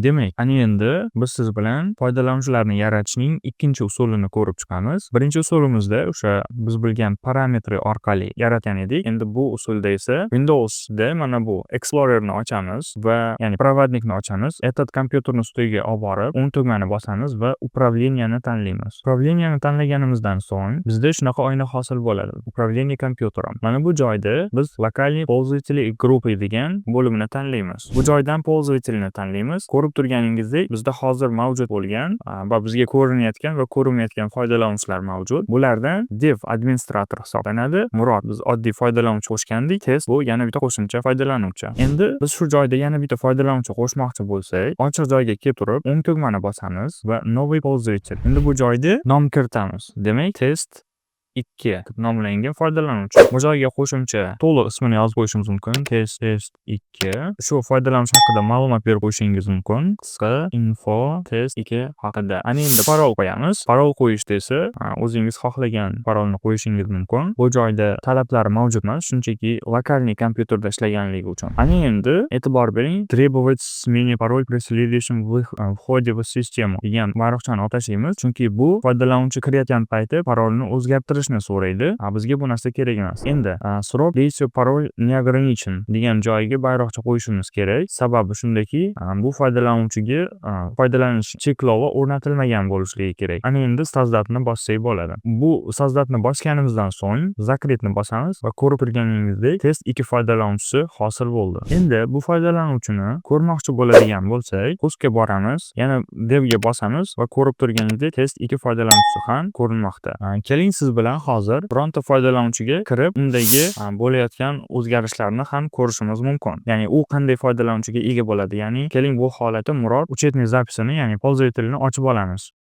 Demak, ana endi biz siz bilan foydalanuvchilarni yaratishning ikkinchi usulini ko'rib chiqamiz. Birinchi usulimizda o'sha biz bilgan parametri orqali yaratgan edik. Endi bu usulda esa Windows'da mana bu Explorer'ni ochamiz va ya'ni provodnikni ochamiz. Этот kompyuterni ustiga olib borib, o'ng tugmani bosamiz va управленияni tanlaymiz. Управленияni tanlaganimizdan so'ng bizda shunaqa oyna hosil bo'ladi. Управление kompyuterim. Mana bu joyda biz lokalniy пользователи группы degan bo'limni tanlaymiz. Bu joydan пользовательni tanlaymiz. Ko'rib turganingizdek, bizda hozir mavjud bo'lgan va bizga ko'rinayotgan va ko'rinmayotgan foydalanuvchilar mavjud. Bulardan dev administrator hisoblanadi. Murod biz oddiy foydalanuvchi qo'shgandik. Test bu yana bitta qo'shimcha foydalanuvchi. Endi biz shu joyda yana bitta foydalanuvchi qo'shmoqchi bo'lsak, ochiq joyga kelib turib, o'ng tugmani bosamiz va новый пользователь. Endi bu joyda nom kiritamiz. Demak, test 2 deb nomlangan foydalanuvchi. Bu joyga qo'shimcha to'liq ismini yozib qo'yishimiz mumkin. Test 2. Shu foydalanuvchi haqida ma'lumot berib qo'yishingiz mumkin. Qisqa info test 2 haqida. Ana endi parol qo'yamiz. Parol qo'yishda esa o'zingiz xohlagan parolni qo'yishingiz mumkin. Bu joyda talablari mavjud emas, shunchaki lokalniy kompyuterda ishlaganligi uchun. Ana endi e'tibor bering, требовать смене пароль при следующем входе в систему degan variqchani o'tashimiz, chunki bu foydalanuvchi kiritgan payti parolni o'zgartirishni so'raydi. Bizga bu narsa kerak emas. Endi срок действия пароль не ограничен degan joyiga bayroqcha qo'yishimiz kerak. Sababi shundaki, bu foydalanuvchiga foydalanish cheklovi o'rnatilmagan bo'lishligi kerak. Ana endi sozdatni bossak bo'ladi. Bu sozdatni bosganimizdan so'ng zakretni bosamiz va ko'rib turganingizdek test 2 foydalanuvchisi hosil bo'ldi. Endi bu foydalanuvchini ko'rmoqchi bo'ladigan bo'lsak, postga boramiz, yana devga bosamiz va ko'rib turganingizdek test 2 foydalanuvchisi ham ko'rinmoqda. Keling siz bilan hozir bironta foydalanuvchiga kirib, undagi bo'layotgan o'zgarishlarni ham ko'rishimiz mumkin. Ya'ni u qanday foydalanuvchiga ega bo'ladi. Ya'ni keling bu holatda Murod uchetniy zapisini, ya'ni пользовательni ochib olamiz.